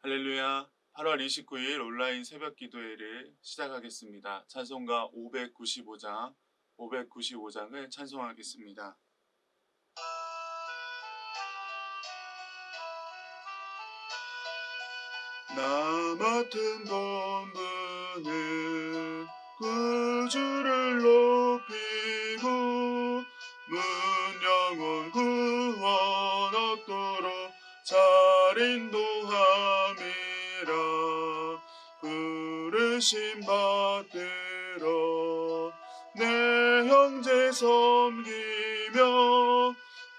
할렐루야. 8월 29일 온라인 새벽 기도회를 시작하겠습니다. 찬송가 595장, 595장을 찬송하겠습니다. 나 맡은 본분은 구주를 높이고 문 영혼 구원 얻도록 잘 인도함이라. 부르심 받들어 내 형제 섬기며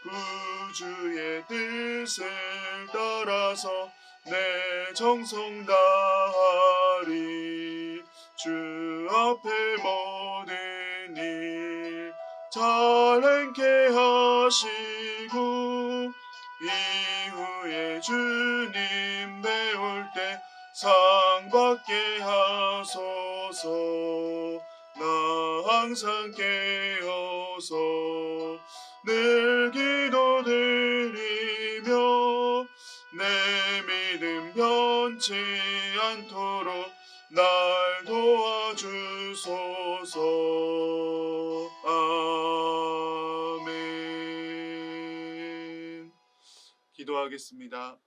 구주의 뜻을 따라서 내 정성 다하리. 주 앞에 모든 일 잘 행케 하시고 이후에 주님 배울 때 상 받게 하소서. 나 항상 깨어서 늘 기도드리며 내 믿음 변치 않도록 날 도와주소서. 아멘. 기도하겠습니다.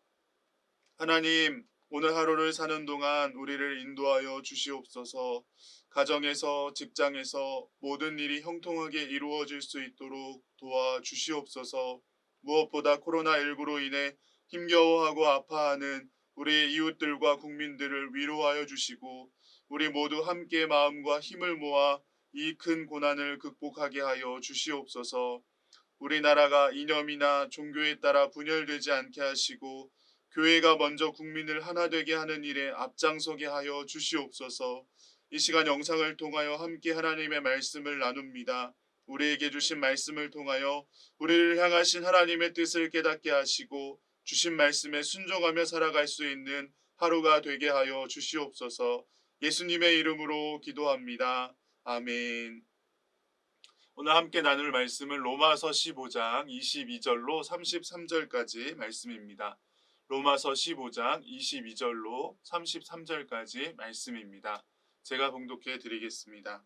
하나님, 오늘 하루를 사는 동안 우리를 인도하여 주시옵소서. 가정에서, 직장에서 모든 일이 형통하게 이루어질 수 있도록 도와주시옵소서. 무엇보다 코로나19로 인해 힘겨워하고 아파하는 우리 이웃들과 국민들을 위로하여 주시고 우리 모두 함께 마음과 힘을 모아 이 큰 고난을 극복하게 하여 주시옵소서. 우리나라가 이념이나 종교에 따라 분열되지 않게 하시고 교회가 먼저 국민을 하나 되게 하는 일에 앞장서게 하여 주시옵소서. 이 시간 영상을 통하여 함께 하나님의 말씀을 나눕니다. 우리에게 주신 말씀을 통하여 우리를 향하신 하나님의 뜻을 깨닫게 하시고 주신 말씀에 순종하며 살아갈 수 있는 하루가 되게 하여 주시옵소서. 예수님의 이름으로 기도합니다. 아멘. 오늘 함께 나눌 말씀은 로마서 15장 22절로 33절까지 말씀입니다. 로마서 15장 22절로 33절까지 말씀입니다. 제가 봉독해 드리겠습니다.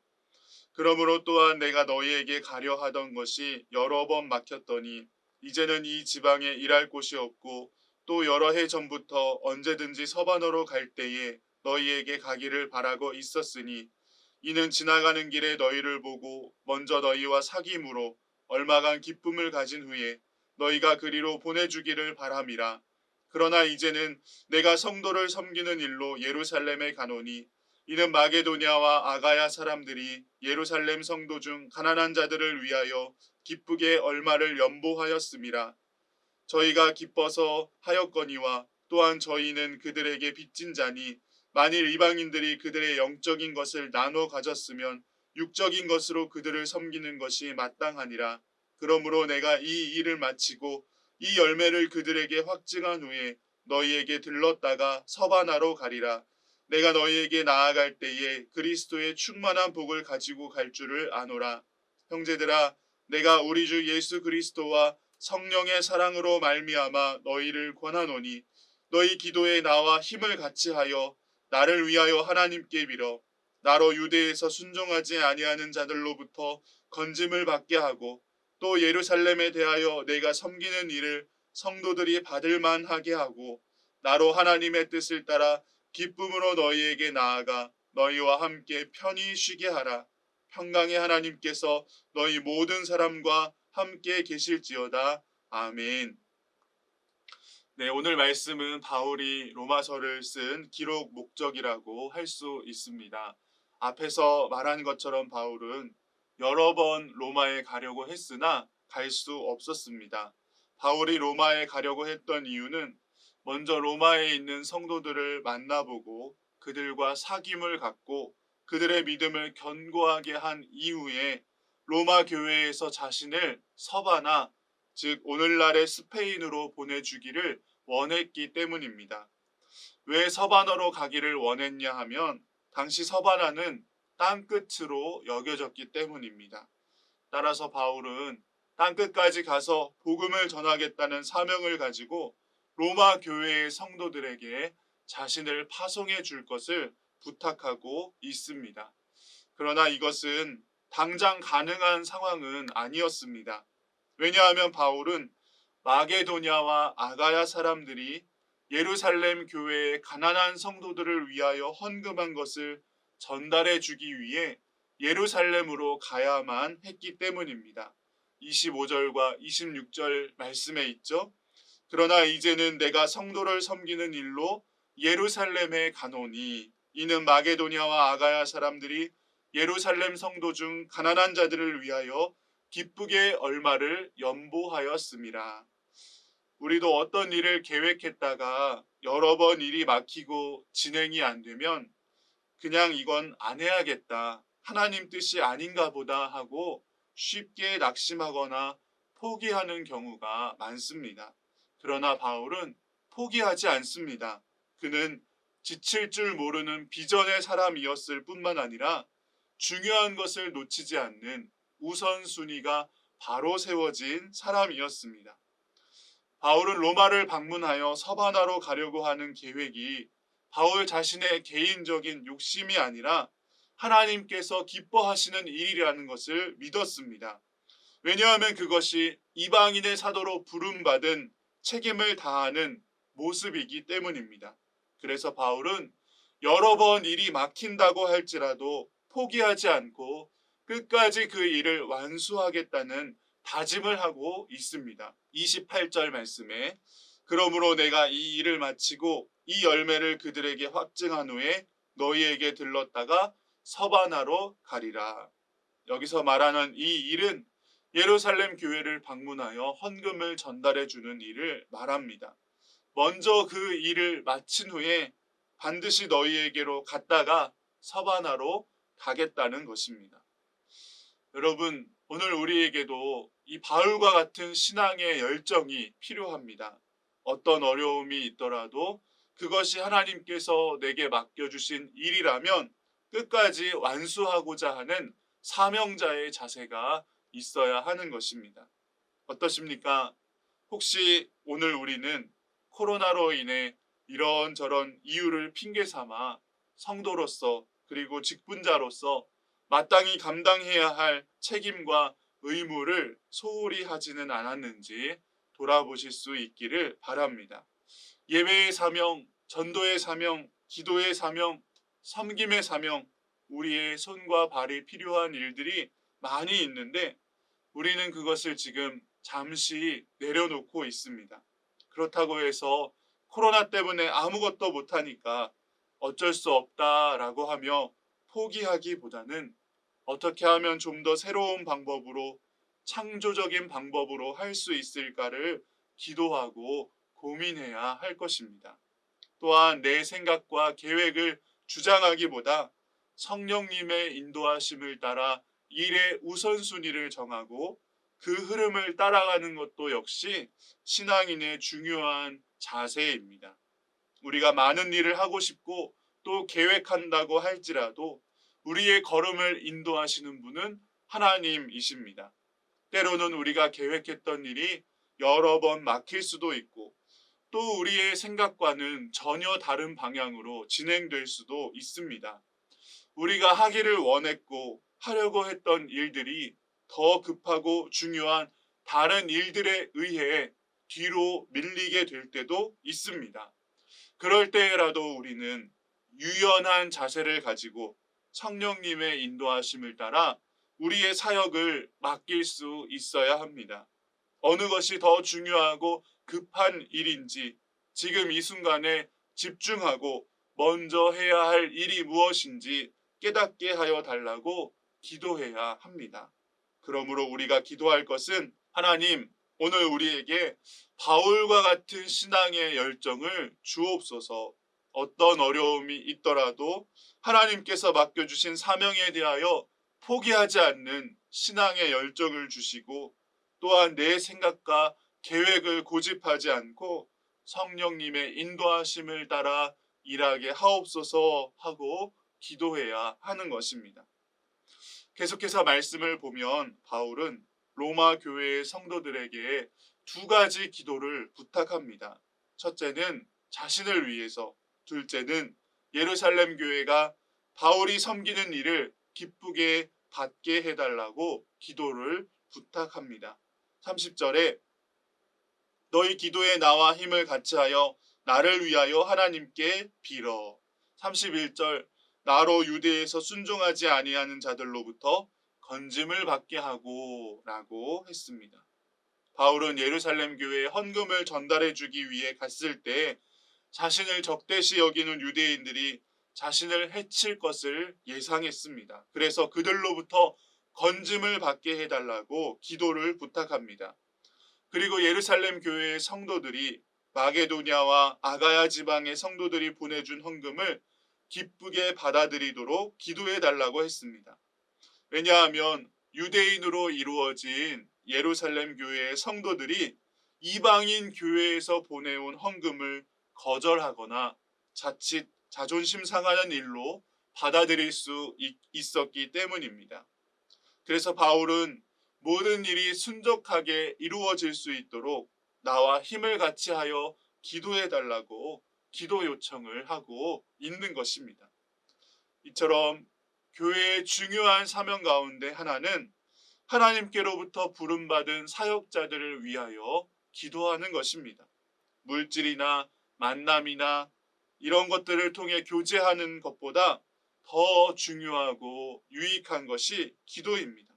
그러므로 또한 내가 너희에게 가려 하던 것이 여러 번 막혔더니 이제는 이 지방에 일할 곳이 없고 또 여러 해 전부터 언제든지 서반으로 갈 때에 너희에게 가기를 바라고 있었으니 이는 지나가는 길에 너희를 보고 먼저 너희와 사귐으로 얼마간 기쁨을 가진 후에 너희가 그리로 보내주기를 바람이라. 그러나 이제는 내가 성도를 섬기는 일로 예루살렘에 가노니 이는 마게도냐와 아가야 사람들이 예루살렘 성도 중 가난한 자들을 위하여 기쁘게 얼마를 연보하였음이라. 저희가 기뻐서 하였거니와 또한 저희는 그들에게 빚진 자니 만일 이방인들이 그들의 영적인 것을 나눠 가졌으면 육적인 것으로 그들을 섬기는 것이 마땅하니라. 그러므로 내가 이 일을 마치고 이 열매를 그들에게 확증한 후에 너희에게 들렀다가 서바나로 가리라. 내가 너희에게 나아갈 때에 그리스도의 충만한 복을 가지고 갈 줄을 아노라. 형제들아, 내가 우리 주 예수 그리스도와 성령의 사랑으로 말미암아 너희를 권하노니 너희 기도에 나와 힘을 같이 하여 나를 위하여 하나님께 빌어 나로 유대에서 순종하지 아니하는 자들로부터 건짐을 받게 하고 또 예루살렘에 대하여 내가 섬기는 일을 성도들이 받을 만하게 하고 나로 하나님의 뜻을 따라 기쁨으로 너희에게 나아가 너희와 함께 편히 쉬게 하라. 평강의 하나님께서 너희 모든 사람과 함께 계실지어다. 아멘. 네, 오늘 말씀은 바울이 로마서를 쓴 기록 목적이라고 할 수 있습니다. 앞에서 말한 것처럼 바울은 여러 번 로마에 가려고 했으나 갈 수 없었습니다. 바울이 로마에 가려고 했던 이유는 먼저 로마에 있는 성도들을 만나보고 그들과 사귐을 갖고 그들의 믿음을 견고하게 한 이후에 로마 교회에서 자신을 서바나, 즉 오늘날의 스페인으로 보내주기를 원했기 때문입니다. 왜 서바나로 가기를 원했냐 하면 당시 서바나는 땅끝으로 여겨졌기 때문입니다. 따라서 바울은 땅끝까지 가서 복음을 전하겠다는 사명을 가지고 로마 교회의 성도들에게 자신을 파송해 줄 것을 부탁하고 있습니다. 그러나 이것은 당장 가능한 상황은 아니었습니다. 왜냐하면 바울은 마게도냐와 아가야 사람들이 예루살렘 교회의 가난한 성도들을 위하여 헌금한 것을 전달해 주기 위해 예루살렘으로 가야만 했기 때문입니다. 25절과 26절 말씀에 있죠. 그러나 이제는 내가 성도를 섬기는 일로 예루살렘에 가노니 이는 마게도냐와 아가야 사람들이 예루살렘 성도 중 가난한 자들을 위하여 기쁘게 얼마를 연보하였음이라. 우리도 어떤 일을 계획했다가 여러 번 일이 막히고 진행이 안 되면 그냥 이건 안 해야겠다, 하나님 뜻이 아닌가 보다 하고 쉽게 낙심하거나 포기하는 경우가 많습니다. 그러나 바울은 포기하지 않습니다. 그는 지칠 줄 모르는 비전의 사람이었을 뿐만 아니라 중요한 것을 놓치지 않는 우선순위가 바로 세워진 사람이었습니다. 바울은 로마를 방문하여 서바나로 가려고 하는 계획이 바울 자신의 개인적인 욕심이 아니라 하나님께서 기뻐하시는 일이라는 것을 믿었습니다. 왜냐하면 그것이 이방인의 사도로 부름받은 책임을 다하는 모습이기 때문입니다. 그래서 바울은 여러 번 일이 막힌다고 할지라도 포기하지 않고 끝까지 그 일을 완수하겠다는 다짐을 하고 있습니다. 28절 말씀에 그러므로 내가 이 일을 마치고 이 열매를 그들에게 확증한 후에 너희에게 들렀다가 서바나로 가리라. 여기서 말하는 이 일은 예루살렘 교회를 방문하여 헌금을 전달해 주는 일을 말합니다. 먼저 그 일을 마친 후에 반드시 너희에게로 갔다가 서바나로 가겠다는 것입니다. 여러분, 오늘 우리에게도 이 바울과 같은 신앙의 열정이 필요합니다. 어떤 어려움이 있더라도 그것이 하나님께서 내게 맡겨주신 일이라면 끝까지 완수하고자 하는 사명자의 자세가 있어야 하는 것입니다. 어떠십니까? 혹시 오늘 우리는 코로나로 인해 이런저런 이유를 핑계 삼아 성도로서 그리고 직분자로서 마땅히 감당해야 할 책임과 의무를 소홀히 하지는 않았는지 돌아보실 수 있기를 바랍니다. 예배의 사명, 전도의 사명, 기도의 사명, 섬김의 사명, 우리의 손과 발이 필요한 일들이 많이 있는데 우리는 그것을 지금 잠시 내려놓고 있습니다. 그렇다고 해서 코로나 때문에 아무것도 못하니까 어쩔 수 없다라고 하며 포기하기보다는 어떻게 하면 좀 더 새로운 방법으로 창조적인 방법으로 할 수 있을까를 기도하고 고민해야 할 것입니다. 또한 내 생각과 계획을 주장하기보다 성령님의 인도하심을 따라 일의 우선순위를 정하고 그 흐름을 따라가는 것도 역시 신앙인의 중요한 자세입니다. 우리가 많은 일을 하고 싶고 또 계획한다고 할지라도 우리의 걸음을 인도하시는 분은 하나님이십니다. 때로는 우리가 계획했던 일이 여러 번 막힐 수도 있고 또 우리의 생각과는 전혀 다른 방향으로 진행될 수도 있습니다. 우리가 하기를 원했고 하려고 했던 일들이 더 급하고 중요한 다른 일들에 의해 뒤로 밀리게 될 때도 있습니다. 그럴 때라도 우리는 유연한 자세를 가지고 성령님의 인도하심을 따라 우리의 사역을 맡길 수 있어야 합니다. 어느 것이 더 중요하고 급한 일인지 지금 이 순간에 집중하고 먼저 해야 할 일이 무엇인지 깨닫게 하여 달라고 기도해야 합니다. 그러므로 우리가 기도할 것은 하나님, 오늘 우리에게 바울과 같은 신앙의 열정을 주옵소서. 어떤 어려움이 있더라도 하나님께서 맡겨주신 사명에 대하여 포기하지 않는 신앙의 열정을 주시고 또한 내 생각과 계획을 고집하지 않고 성령님의 인도하심을 따라 일하게 하옵소서 하고 기도해야 하는 것입니다. 계속해서 말씀을 보면 바울은 로마 교회의 성도들에게 두 가지 기도를 부탁합니다. 첫째는 자신을 위해서, 둘째는 예루살렘 교회가 바울이 섬기는 일을 기쁘게 받게 해달라고 기도를 부탁합니다. 30절에 너희 기도에 나와 힘을 같이하여 나를 위하여 하나님께 빌어. 31절 나로 유대에서 순종하지 아니하는 자들로부터 건짐을 받게 하고 라고 했습니다. 바울은 예루살렘 교회에 헌금을 전달해 주기 위해 갔을 때 자신을 적대시 여기는 유대인들이 자신을 해칠 것을 예상했습니다. 그래서 그들로부터 건짐을 받게 해달라고 기도를 부탁합니다. 그리고 예루살렘 교회의 성도들이 마게도냐와 아가야 지방의 성도들이 보내준 헌금을 기쁘게 받아들이도록 기도해 달라고 했습니다. 왜냐하면 유대인으로 이루어진 예루살렘 교회의 성도들이 이방인 교회에서 보내온 헌금을 거절하거나 자칫 자존심 상하는 일로 받아들일 수 있었기 때문입니다. 그래서 바울은 모든 일이 순적하게 이루어질 수 있도록 나와 힘을 같이 하여 기도해 달라고 기도 요청을 하고 있는 것입니다. 이처럼 교회의 중요한 사명 가운데 하나는 하나님께로부터 부름받은 사역자들을 위하여 기도하는 것입니다. 물질이나 만남이나 이런 것들을 통해 교제하는 것보다 더 중요하고 유익한 것이 기도입니다.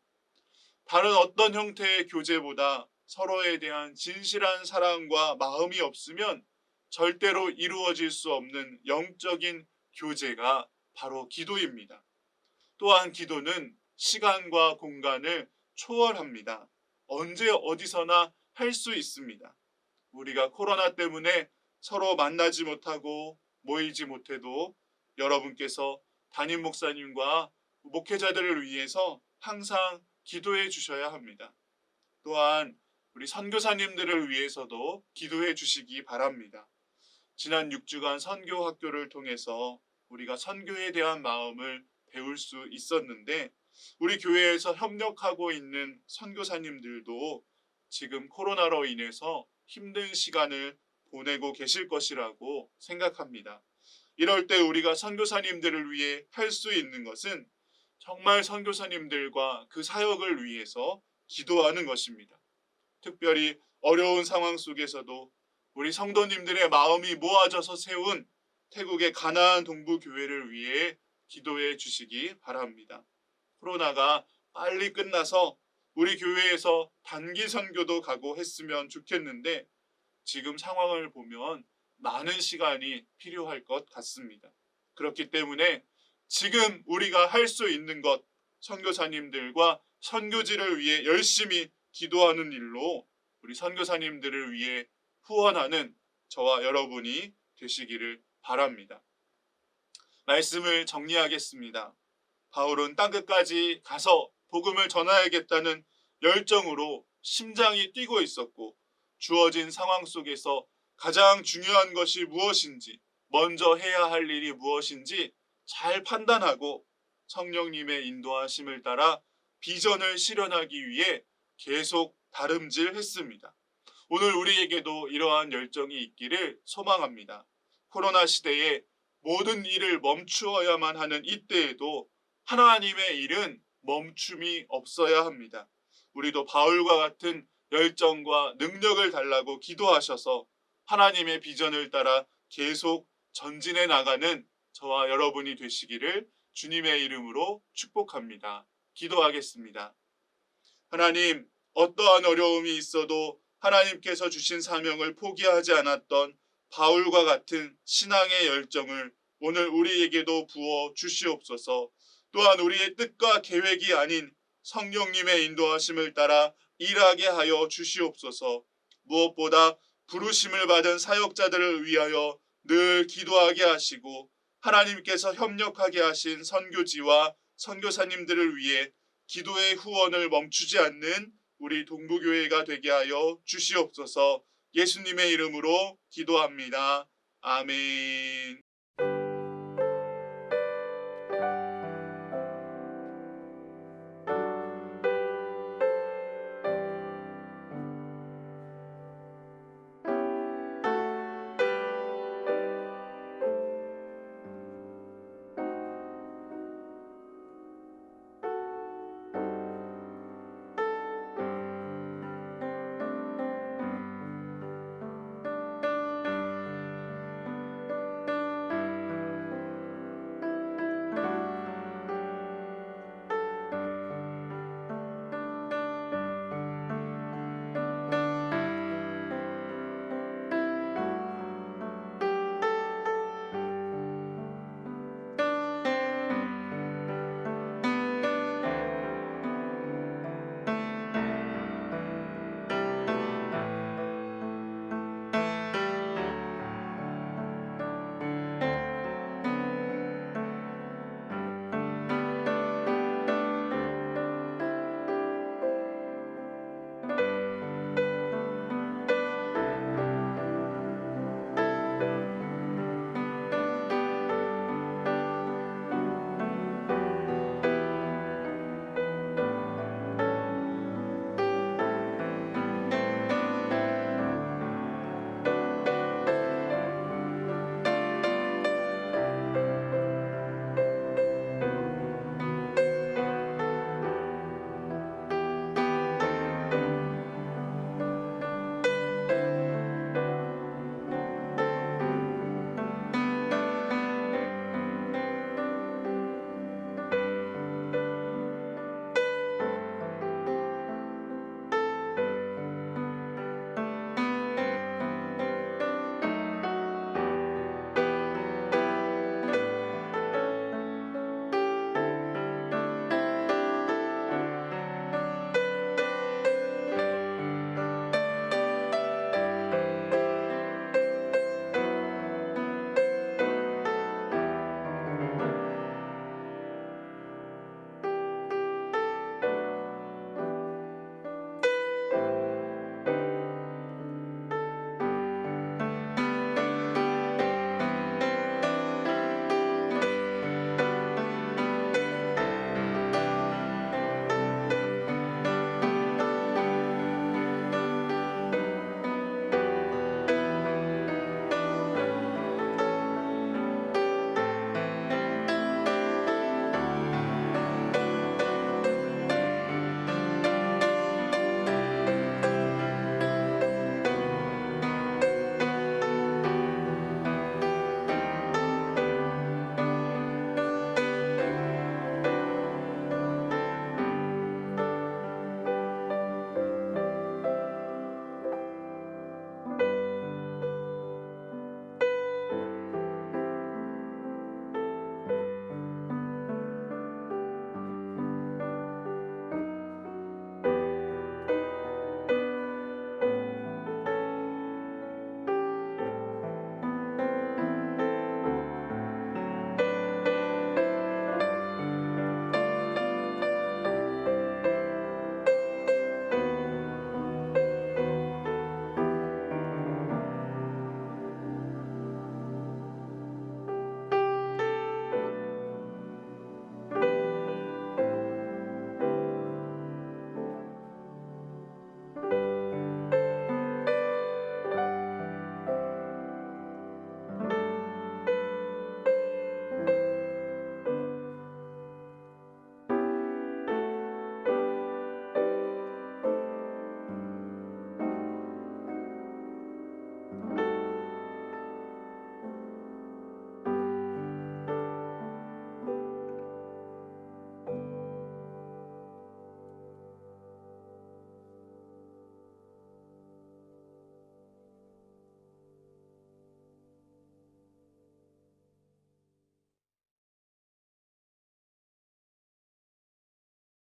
다른 어떤 형태의 교제보다 서로에 대한 진실한 사랑과 마음이 없으면 절대로 이루어질 수 없는 영적인 교제가 바로 기도입니다. 또한 기도는 시간과 공간을 초월합니다. 언제 어디서나 할 수 있습니다. 우리가 코로나 때문에 서로 만나지 못하고 모이지 못해도 여러분께서 담임 목사님과 목회자들을 위해서 항상 기도해 주셔야 합니다. 또한 우리 선교사님들을 위해서도 기도해 주시기 바랍니다. 지난 6주간 선교 학교를 통해서 우리가 선교에 대한 마음을 배울 수 있었는데 우리 교회에서 협력하고 있는 선교사님들도 지금 코로나로 인해서 힘든 시간을 보내고 계실 것이라고 생각합니다. 이럴 때 우리가 선교사님들을 위해 할 수 있는 것은 정말 선교사님들과 그 사역을 위해서 기도하는 것입니다. 특별히 어려운 상황 속에서도 우리 성도님들의 마음이 모아져서 세운 태국의 가나안 동부교회를 위해 기도해 주시기 바랍니다. 코로나가 빨리 끝나서 우리 교회에서 단기 선교도 가고 했으면 좋겠는데 지금 상황을 보면 많은 시간이 필요할 것 같습니다. 그렇기 때문에 지금 우리가 할 수 있는 것, 선교사님들과 선교지를 위해 열심히 기도하는 일로 우리 선교사님들을 위해 후원하는 저와 여러분이 되시기를 바랍니다. 말씀을 정리하겠습니다. 바울은 땅끝까지 가서 복음을 전하야겠다는 열정으로 심장이 뛰고 있었고 주어진 상황 속에서 가장 중요한 것이 무엇인지, 먼저 해야 할 일이 무엇인지 잘 판단하고 성령님의 인도하심을 따라 비전을 실현하기 위해 계속 다름질했습니다. 오늘 우리에게도 이러한 열정이 있기를 소망합니다. 코로나 시대에 모든 일을 멈추어야만 하는 이때에도 하나님의 일은 멈춤이 없어야 합니다. 우리도 바울과 같은 열정과 능력을 달라고 기도하셔서 하나님의 비전을 따라 계속 전진해 나가는 저와 여러분이 되시기를 주님의 이름으로 축복합니다. 기도하겠습니다. 하나님, 어떠한 어려움이 있어도 하나님께서 주신 사명을 포기하지 않았던 바울과 같은 신앙의 열정을 오늘 우리에게도 부어 주시옵소서. 또한 우리의 뜻과 계획이 아닌 성령님의 인도하심을 따라 일하게 하여 주시옵소서. 무엇보다 부르심을 받은 사역자들을 위하여 늘 기도하게 하시고 하나님께서 협력하게 하신 선교지와 선교사님들을 위해 기도의 후원을 멈추지 않는 우리 동부교회가 되게 하여 주시옵소서. 예수님의 이름으로 기도합니다. 아멘.